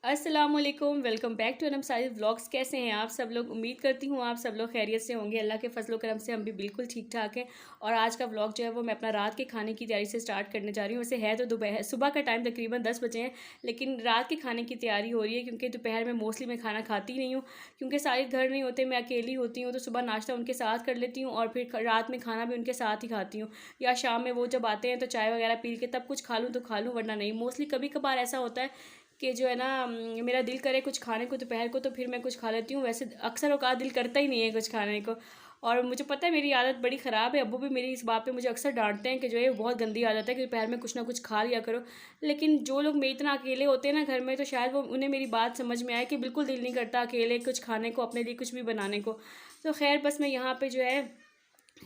अस्सलामुअलैकुम, welcome back to Anam Sahid vlogs. कैसे हैं आप सब लोग? उम्मीद करती हूँ आप सब लोग खैरियत से होंगे। अल्लाह के फजलो करम से हम भी बिल्कुल ठीक ठाक हैं। और आज का व्लॉग जो है वो मैं अपना रात के खाने की तैयारी से स्टार्ट करने जा रही हूँ। वैसे है तो दोपहर सुबह का टाइम तकरीबन 10 बजे हैं, लेकिन रात के खाने की तैयारी हो रही है क्योंकि दोपहर में मोस्टली मैं खाना खाती नहीं हूँ, क्योंकि सारे घर नहीं होते, मैं अकेली होती हूँ। तो सुबह नाश्ता उनके साथ कर लेती हूँ और फिर रात में खाना भी उनके साथ ही खाती हूँ, या शाम में वो जब आते हैं तो चाय वगैरह पी के तब कुछ खा लूँ तो खा लूँ, वरना नहीं। मोस्टली कभी कभार ऐसा होता है कि जो है ना, मेरा दिल करे कुछ खाने को दोपहर को, तो फिर मैं कुछ खा लेती हूँ। वैसे अक्सर औकात दिल करता ही नहीं है कुछ खाने को। और मुझे पता है मेरी आदत बड़ी ख़राब है, अब्बू भी मेरी इस बात पे मुझे अक्सर डांटते हैं कि जो है बहुत गंदी आदत है कि दोपहर में कुछ ना कुछ खा लिया करो। लेकिन जो लोग मेरी इतना अकेले होते हैं ना घर में, तो शायद वो उन्हें मेरी बात समझ में आए कि बिल्कुल दिल नहीं करता अकेले कुछ खाने को, अपने लिए कुछ भी बनाने को। तो खैर बस मैं यहाँ पे जो है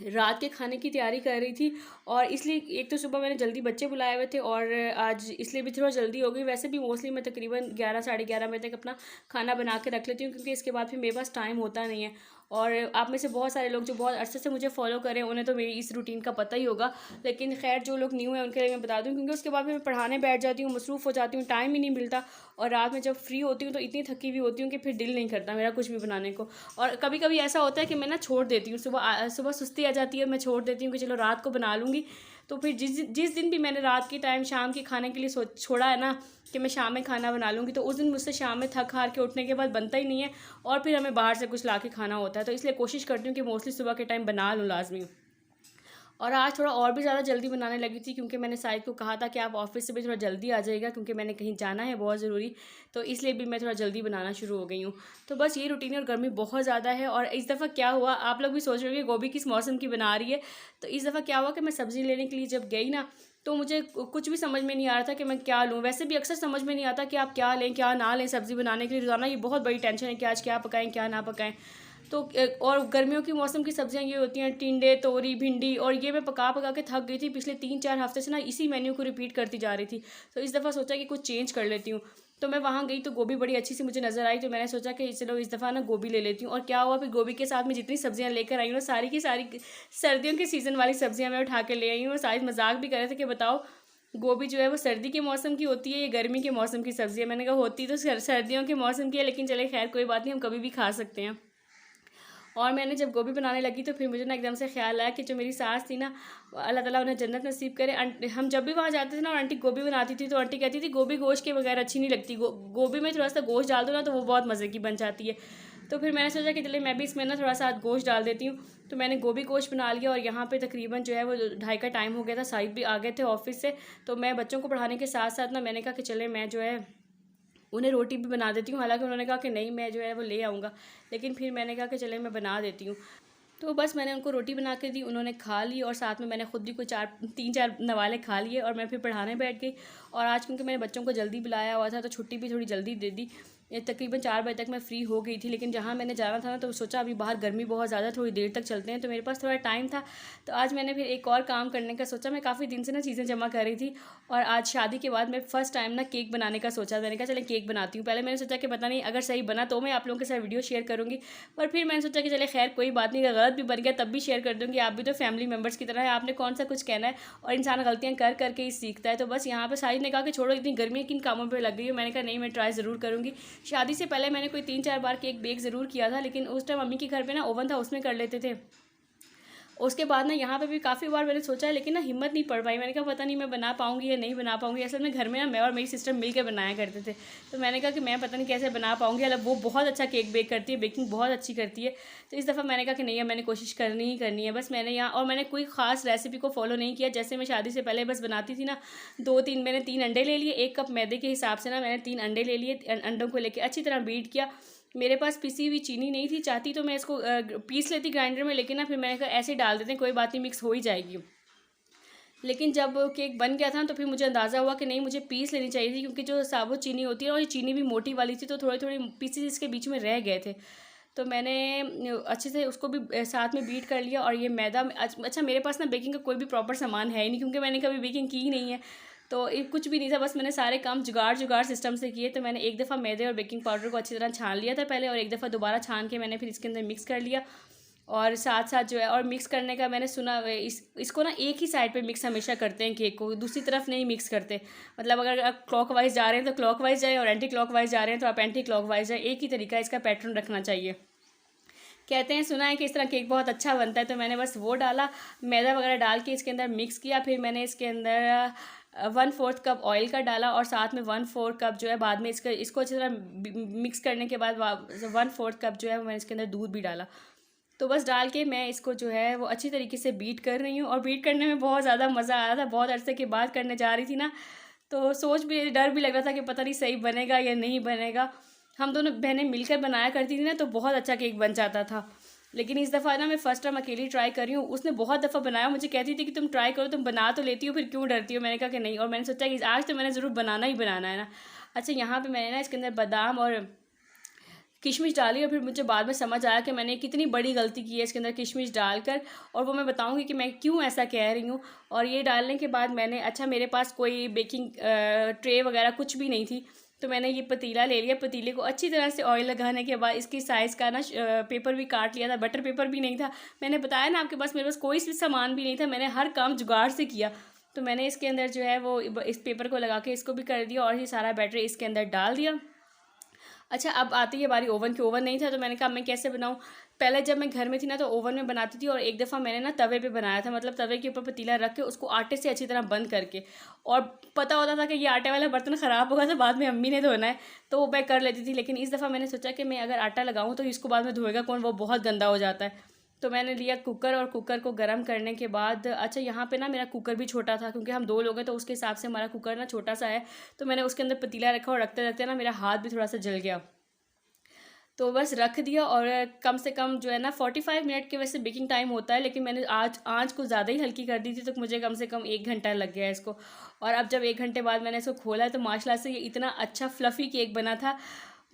रात के खाने की तैयारी कर रही थी। और इसलिए एक तो सुबह मैंने जल्दी बच्चे बुलाए हुए थे और आज इसलिए भी थोड़ा जल्दी हो गई। वैसे भी मोस्टली मैं तकरीबन 11 साढ़े 11 बजे तक अपना खाना बना के रख लेती हूँ, क्योंकि इसके बाद फिर मेरे पास टाइम होता नहीं है। और आप में से बहुत सारे लोग जो बहुत अरसे से मुझे फॉलो करें उन्हें तो मेरी इस रूटीन का पता ही होगा, लेकिन खैर जो लोग न्यू हैं उनके लिए मैं बता दूँ, क्योंकि उसके बाद फिर मैं पढ़ाने बैठ जाती हूँ, मसरूफ़ हो जाती हूँ, टाइम ही नहीं मिलता। और रात में जब फ्री होती हूँ तो इतनी थकी हुई होती हूँ कि फिर दिल नहीं करता मेरा कुछ भी बनाने को। और कभी कभी ऐसा होता है कि मैं ना छोड़ देती हूँ, सुबह सुबह सुस्ती आ जाती है, मैं छोड़ देती हूँ कि चलो रात को बना लूँगी। तो फिर जिस जिस दिन भी मैंने रात के टाइम शाम के खाने के लिए छोड़ा है ना कि मैं शाम में खाना बना लूँगी, तो उस दिन मुझसे शाम में थक हार के उठने के बाद बनता ही नहीं है, और फिर हमें बाहर से कुछ ला के खाना होता है। तो इसलिए कोशिश करती हूँ कि मोस्टली सुबह के टाइम बना लूँ लाजमी। और आज थोड़ा और भी ज़्यादा जल्दी बनाने लगी थी, क्योंकि मैंने साहिद को कहा था कि आप ऑफिस से भी थोड़ा जल्दी आ जाइएगा, क्योंकि मैंने कहीं जाना है बहुत ज़रूरी। तो इसलिए भी मैं थोड़ा जल्दी बनाना शुरू हो गई हूँ। तो बस ये रूटीन है, और गर्मी बहुत ज़्यादा है। और इस दफ़ा क्या हुआ, आप लोग भी सोच रहे होंगे गोभी किस मौसम की बना रही है। तो इस दफ़ा क्या हुआ कि मैं सब्ज़ी लेने के लिए जब गई ना, तो मुझे कुछ भी समझ में नहीं आ रहा था कि मैं क्या लूँ। वैसे भी अक्सर समझ में नहीं आता कि आप क्या लें क्या ना लें सब्ज़ी बनाने के लिए। रोज़ाना ये बहुत बड़ी टेंशन है कि आज क्या पकाएं क्या ना पकाएं। तो और गर्मियों की मौसम की सब्जियां ये होती हैं टिंडे, तोरी, भिंडी, और ये मैं पका पका के थक गई थी पिछले 3-4 हफ्ते से ना, इसी मेन्यू को रिपीट करती जा रही थी। तो इस दफ़ा सोचा कि कुछ चेंज कर लेती हूँ। तो मैं वहाँ गई तो गोभी बड़ी अच्छी सी मुझे नज़र आई, तो मैंने सोचा कि चलो इस दफ़ा ना गोभी ले लेती हूँ। और क्या हुआ, फिर गोभी के साथ में जितनी सब्जियाँ लेकर आई हूँ ना, सारी की सारी सर्दियों के सीज़न वाली सब्जियाँ मैं उठा के ले आई हूँ। और शायद मजाक भी कर रहे थे कि बताओ गोभी जो है वो सर्दी के मौसम की होती है या गर्मी के मौसम की सब्ज़ी है। मैंने कहा होती तो सर्दियों के मौसम की है, लेकिन चले खैर कोई बात नहीं, हम कभी भी खा सकते हैं। और मैंने जब गोभी बनाने लगी तो फिर मुझे ना एकदम से ख्याल आया कि जो मेरी सास थी ना, अल्लाह ताला उन्हें जन्नत नसीब करे। हम जब भी वहाँ जाते थे ना और आंटी गोभी बनाती थी, तो आंटी कहती थी गोभी गोश्त के बगैर अच्छी नहीं लगती, गोभी में थोड़ा सा गोश्त डाल दो ना तो वो बहुत मज़े की बन जाती है। तो फिर मैंने सोचा कि चलिए मैं भी इसमें ना थोड़ा सा गोश्त डाल देती हूँ। तो मैंने गोभी गोश्त बना लिया, और यहाँ पे तकरीबन जो है वो 2:30 का टाइम हो गया था, साहिद भी आ गए थे ऑफिस से। तो मैं बच्चों को पढ़ाने के साथ साथ ना मैंने कहा कि चले मैं जो है उन्हें रोटी भी बना देती हूँ। हालांकि उन्होंने कहा कि नहीं मैं जो है वो ले आऊँगा, लेकिन फिर मैंने कहा कि चले मैं बना देती हूँ। तो बस मैंने उनको रोटी बना के दी, उन्होंने खा ली, और साथ में मैंने खुद भी कोई 3-4 नवाले खा लिए, और मैं फिर पढ़ाने बैठ गई। और आज क्योंकि मैंने बच्चों को जल्दी बुलाया हुआ था तो छुट्टी भी थोड़ी जल्दी दे दी। ये तकरीबन 4 बजे तक मैं फ़्री हो गई थी, लेकिन जहाँ मैंने जाना था ना तो सोचा अभी बाहर गर्मी बहुत ज़्यादा, थोड़ी देर तक चलते हैं, तो मेरे पास थोड़ा टाइम था। तो आज मैंने फिर एक और काम करने का सोचा। मैं काफ़ी दिन से ना चीज़ें जमा कर रही थी, और आज शादी के बाद मैं फ़र्स्ट टाइम ना केक बनाने का सोचा। मैंने कहा चले केक बनाती हूँ। पहले मैंने सोचा कि पता नहीं अगर सही बना तो मैं आप लोगों के साथ वीडियो शेयर करूँगी, पर फिर मैंने सोचा कि चले खैर कोई बात नहीं, अगर गलत भी बन गया तब भी शेयर कर दूँगी। आप भी तो फैमिली मेम्बर्स की तरह है, आपने कौन सा कुछ कहना है, और इंसान गलतियाँ कर करके ही सीखता है। तो बस यहाँ पे साहिद ने कहा कि छोड़ो इतनी गर्मी है किन कामों पे लग गई है। मैंने कहा नहीं मैं ट्राई ज़रूर करूँगी। शादी से पहले मैंने कोई 3-4 बार केक बेक ज़रूर किया था, लेकिन उस टाइम मम्मी के घर पे ना ओवन था, उसमें कर लेते थे। उसके बाद ना यहाँ पे भी काफ़ी बार मैंने सोचा है, लेकिन ना हिम्मत नहीं पड़ पाई। मैंने कहा पता नहीं मैं बना पाऊँगी या नहीं बना पाऊँगी। असल में घर में ना मैं और मेरी सिस्टर मिल के बनाया करते थे, तो मैंने कहा कि मैं पता नहीं कैसे बना पाऊँगी। मतलब वो बहुत अच्छा केक बेक करती है, बेकिंग बहुत अच्छी करती है। तो इस दफ़ा मैंने कहा कि नहीं है, मैंने कोशिश करनी ही करनी है। बस मैंने यहाँ और मैंने कोई ख़ास रेसिपी को फॉलो नहीं किया, जैसे मैं शादी से पहले बस बनाती थी ना। 2-3 मैंने 3 अंडे ले लिए, 1 कप मैदे के हिसाब से ना मैंने 3 अंडे ले लिए। अंडों को लेके अच्छी तरह बीट किया। मेरे पास पिसी हुई चीनी नहीं थी, चाहती तो मैं इसको पीस लेती ग्राइंडर में, लेकिन ना फिर मैंने कहा ऐसे डाल देते हैं, कोई बात नहीं मिक्स हो ही जाएगी। लेकिन जब केक बन गया था तो फिर मुझे अंदाज़ा हुआ कि नहीं मुझे पीस लेनी चाहिए थी, क्योंकि जो साबुत चीनी होती है, और ये चीनी भी मोटी वाली थी, तो थोड़ी थोड़ी पीसेस इसके बीच में रह गए थे। तो मैंने अच्छे से उसको भी साथ में बीट कर लिया। और ये मैदा अच्छा मेरे पास ना बेकिंग का कोई भी प्रॉपर सामान है ही नहीं, क्योंकि मैंने कभी बेकिंग की ही नहीं है। तो ये कुछ भी नहीं था, बस मैंने सारे काम जुगाड़ जुगाड़ सिस्टम से किए। तो मैंने एक दफ़ा मैदे और बेकिंग पाउडर को अच्छी तरह छान लिया था पहले, और एक दफ़ा दोबारा छान के मैंने फिर इसके अंदर मिक्स कर लिया। और साथ साथ जो है और मिक्स करने का मैंने सुना इसको ना एक ही साइड पे मिक्स हमेशा करते हैं केक को, दूसरी तरफ नहीं मिक्स करते। मतलब अगर आप क्लॉक वाइज जा रहे हैं तो क्लॉक वाइज जाए और एंटी क्लॉक वाइज जा रहे हैं तो आप एंटी क्लॉक वाइज जाए। एक ही तरीका इसका पैटर्न रखना चाहिए। कहते हैं, सुना है कि इस तरह केक बहुत अच्छा बनता है। तो मैंने बस वो डाला, मैदा वगैरह डाल के इसके अंदर मिक्स किया। फिर मैंने इसके अंदर 1/4 कप ऑयल का डाला और साथ में 1/4 कप जो है बाद में इसको अच्छी तरह मिक्स करने के बाद 1/4 कप जो है मैंने इसके अंदर दूध भी डाला। तो बस डाल के मैं इसको जो है वो अच्छी तरीके से बीट कर रही हूँ। और बीट करने में बहुत ज़्यादा मज़ा आ रहा था। बहुत अरसे के बाद करने जा रही थी ना, तो डर भी लग रहा था कि पता नहीं सही बनेगा या नहीं बनेगा। हम दोनों बहनें मिलकर बनाया करती थी ना, तो बहुत अच्छा केक बन जाता था। लेकिन इस दफ़ा ना मैं फ़र्स्ट टाइम अकेली ट्राई कर रही हूँ। उसने बहुत दफ़ा बनाया, मुझे कहती थी कि तुम ट्राई करो, तुम बना तो लेती हो, फिर क्यों डरती हो। मैंने कहा कि नहीं, और मैंने सोचा कि आज तो मैंने ज़रूर बनाना ही बनाना है ना। अच्छा, यहाँ पे मैंने ना इसके अंदर बादाम और किशमिश डाली और फिर मुझे बाद में समझ आया कि मैंने कितनी बड़ी गलती की है इसके अंदर किशमिश डालकर, और वो मैं बताऊंगी कि मैं क्यों ऐसा कह रही हूँ। और ये डालने के बाद मैंने, अच्छा मेरे पास कोई बेकिंग ट्रे वगैरह कुछ भी नहीं थी, तो मैंने ये पतीला ले लिया। पतीले को अच्छी तरह से ऑयल लगाने के बाद इसकी साइज़ का ना पेपर भी काट लिया था। बटर पेपर भी नहीं था, मैंने बताया ना आपके पास मेरे पास कोई भी सामान भी नहीं था। मैंने हर काम जुगाड़ से किया। तो मैंने इसके अंदर जो है वो इस पेपर को लगा के इसको भी कर दिया और ये सारा बैटर इसके अंदर डाल दिया। अच्छा, अब आती है बारी ओवन की। ओवन नहीं था तो मैंने कहा मैं कैसे बनाऊँ। पहले जब मैं घर में थी ना तो ओवन में बनाती थी, और एक दफ़ा मैंने ना तवे पे बनाया था। मतलब तवे के ऊपर पतीला रख के उसको आटे से अच्छी तरह बंद करके, और पता होता था कि ये आटे वाला बर्तन ख़राब होगा तो बाद में अम्मी ने धोना है, तो वो मैं कर लेती थी। लेकिन इस दफ़ा मैंने सोचा कि मैं अगर आटा लगाऊँ तो इसको बाद में धोएगा कौन, वो बहुत गंदा हो जाता है। तो मैंने लिया कुकर, और कुकर को गर्म करने के बाद, अच्छा यहाँ पे ना मेरा कुकर भी छोटा था क्योंकि हम 2 लोग हैं, तो उसके हिसाब से हमारा कुकर ना छोटा सा है। तो मैंने उसके अंदर पतीला रखा और रखते रखते ना मेरा हाथ भी थोड़ा सा जल गया। तो बस रख दिया, और कम से कम जो है ना 45 मिनट के वैसे बेकिंग टाइम होता है, लेकिन मैंने आज आँच को ज़्यादा ही हल्की कर दी थी, तो मुझे कम से कम 1 घंटा लग गया इसको। और अब जब 1 घंटे बाद मैंने इसको खोला तो माशाल्लाह से ये इतना अच्छा फ्लफ़ी केक बना था,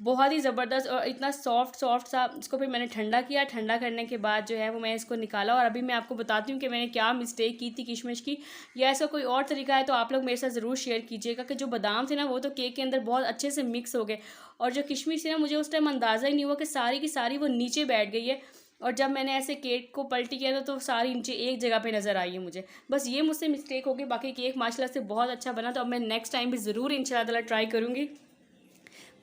बहुत ही ज़बरदस्त और इतना सॉफ्ट सा। इसको फिर मैंने ठंडा किया। ठंडा करने के बाद जो है वो मैं इसको निकाला, और अभी मैं आपको बताती हूँ कि मैंने क्या मिस्टेक की थी किशमिश की, या ऐसा कोई और तरीका है तो आप लोग मेरे साथ ज़रूर शेयर कीजिएगा। कि जो बादाम थे ना वो तो केक के अंदर बहुत अच्छे से मिक्स हो गए, और जो किशमिश थी ना मुझे उस टाइम अंदाज़ा ही नहीं हुआ कि सारी की सारी वो नीचे बैठ गई है। और जब मैंने ऐसे केक को पलटी किया था तो सारी नीचे एक जगह पे नज़र आई है मुझे। बस ये मुझसे मिस्टेक हो गई, बाकी केक माशाल्लाह से बहुत अच्छा बना। तो अब मैं नेक्स्ट टाइम भी ज़रूर इंशाल्लाह ट्राई करूँगी।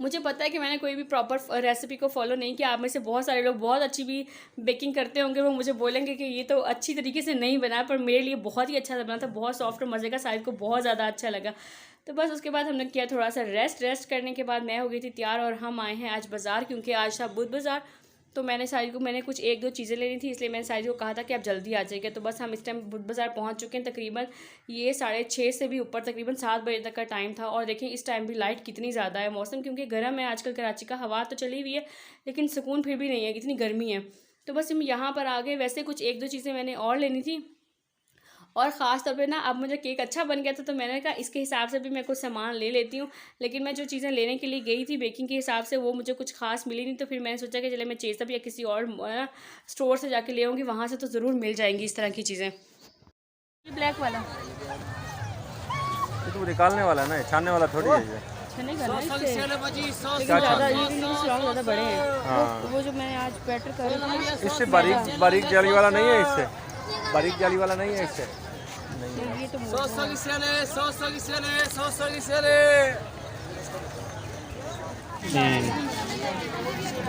मुझे पता है कि मैंने कोई भी प्रॉपर रेसिपी को फॉलो नहीं किया। आप में से बहुत सारे लोग बहुत अच्छी भी बेकिंग करते होंगे, वो मुझे बोलेंगे कि ये तो अच्छी तरीके से नहीं बना, पर मेरे लिए बहुत ही अच्छा बना था, बहुत सॉफ्ट और मज़े का, साहिद को बहुत ज़्यादा अच्छा लगा। तो बस उसके बाद हमने किया थोड़ा सा रेस्ट करने के बाद मैं हो गई थी तैयार, और हम आए हैं आज बाज़ार, क्योंकि आज था बुध बाज़ार। तो मैंने कुछ 1-2 चीज़ें लेनी थी, इसलिए मैंने साहिद को कहा था कि आप जल्दी आ जाइएगा। तो बस हम इस टाइम बुध बाज़ार पहुंच चुके हैं। तकरीबन ये 6:30 से भी ऊपर, तकरीबन 7 बजे तक का टाइम था। और देखें इस टाइम भी लाइट कितनी ज़्यादा है। मौसम क्योंकि गर्म है आजकल कराची का, हवा तो चली हुई है लेकिन सुकून फिर भी नहीं है, कितनी गर्मी है। तो बस हम यहाँ पर आ गए। वैसे कुछ 1-2 चीज़ें मैंने और लेनी थी, और ख़ास तौर पे ना अब मुझे केक अच्छा बन गया था, तो मैंने कहा इसके हिसाब से भी मैं कुछ सामान ले लेती हूँ। लेकिन मैं जो चीज़ें लेने के लिए गई थी बेकिंग के हिसाब से, वो मुझे कुछ खास मिली नहीं। तो फिर मैंने सोचा कि चले मैं चेज़अप या किसी और स्टोर से जाके ले आऊँगी, वहाँ से तो ज़रूर मिल जाएंगी इस तरह की चीज़ें। ब्लैक वाला तो निकालने वाला ना, छानने वाला थोड़ी है ये। ज़्यादा बड़े हैं। हाँ, वो जो मैंने आज बैटर कर, इससे बारीक जाली वाला नहीं है, इससे बारीक जाली वाला नहीं है, इससे नहीं है।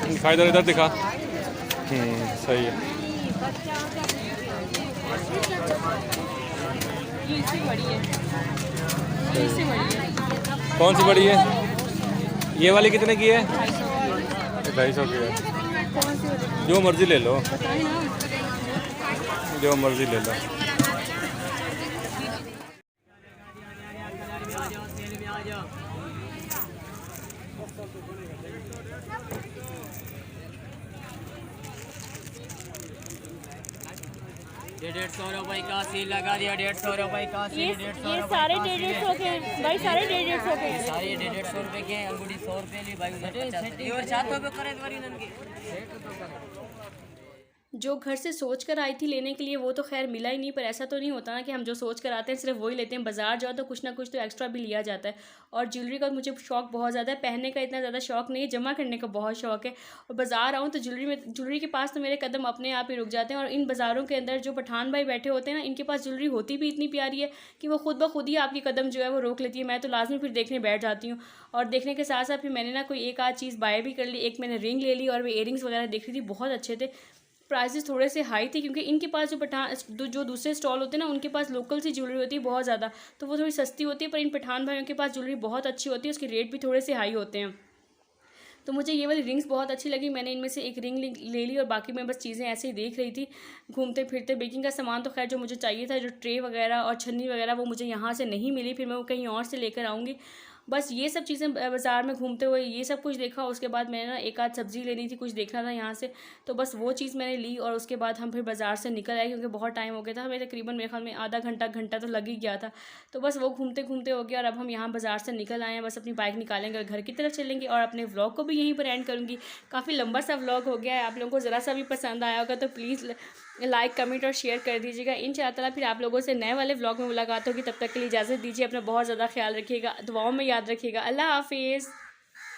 दिखा इधर दिखा। सही है। कौन सी बड़ी है? ये वाली कितने की है? 250 की है। जो मर्जी ले लो, जो मर्जी ले लो। ₹150 का सील लगा दिया। ₹150 का सील। ये सारे 150 के हैं भाई, सारे 150 के हैं। सारे ₹150 के हैं। अंगूठी 100 रुपये ली भाई, उधर 50 और 700 पे करे। जो घर से सोच कर आई थी लेने के लिए वो तो खैर मिला ही नहीं, पर ऐसा तो नहीं होता ना कि हम जो सोच कर आते हैं सिर्फ वही लेते हैं। बाज़ार जाओ तो कुछ ना कुछ तो एक्स्ट्रा भी लिया जाता है। और ज्वेलरी का मुझे शौक बहुत ज़्यादा है, पहनने का इतना ज़्यादा शौक नहीं है, जमा करने का बहुत शौक है। और बाज़ार आऊँ तो ज्वेलरी के पास तो मेरे कदम अपने आप ही रुक जाते हैं। और इन बाज़ारों के अंदर जो पठान भाई बैठे होते हैं ना, इनके पास ज्वेलरी होती भी इतनी प्यारी है कि वो खुद ब खुद ही आपकी कदम जो है वो रोक लेती है। मैं तो लाजमी फिर देखने बैठ जाती हूँ। और देखने के साथ साथ फिर मैंने ना कोई एक आध चीज़ बाय भी कर ली। एक मैंने रिंग ले ली और वे इयरिंग्स वगैरह देख रही थी, बहुत अच्छे थे। प्राइसेस थोड़े से हाई थे क्योंकि इनके पास जो दूसरे स्टॉल होते हैं ना, उनके पास लोकल सी ज्वेलरी होती है बहुत ज़्यादा, तो वो थोड़ी सस्ती होती है। पर इन पठान भाइयों के पास ज्वेलरी बहुत अच्छी होती है, उसके रेट भी थोड़े से हाई होते हैं। तो मुझे ये वाली रिंग्स बहुत अच्छी लगी, मैंने इनमें से एक रिंग ले ली और बाकी मैं बस चीज़ें ऐसे ही देख रही थी घूमते फिरते। बेकिंग का सामान तो खैर जो मुझे चाहिए था, जो ट्रे वगैरह और छन्नी वगैरह, वो मुझे यहाँ से नहीं मिली, फिर मैं वो कहीं और से लेकर आऊँगी। बस ये सब चीज़ें बाज़ार में घूमते हुए ये सब कुछ देखा। उसके बाद मैंने ना एक आध सब्ज़ी लेनी थी, कुछ देखना था यहाँ से, तो बस वो चीज़ मैंने ली। और उसके बाद हम फिर बाज़ार से निकल आए क्योंकि बहुत टाइम हो गया था हमें, तकरीबन मेरे ख्याल में आधा घंटा तो लग ही गया था। तो बस वो घूमते घूमते हो गया और अब हम यहाँ बाज़ार से निकल आए हैं। बस अपनी बाइक निकालेंगे और घर की तरफ चलेंगे और अपने व्लॉग को भी यहीं पर एंड करूँगी। काफ़ी लंबा सा व्लॉग हो गया है, आप लोगों को ज़रा सा भी पसंद आया होगा तो प्लीज़ लाइक कमेंट और शेयर कर दीजिएगा। इंशाअल्लाह फिर आप लोगों से नए वाले व्लॉग में मुलाकात होगी, तब तक के लिए इजाज़त दीजिए। अपना बहुत ज़्यादा ख्याल रखिएगा, दुआओं में याद रखिएगा। अल्लाह हाफिज़।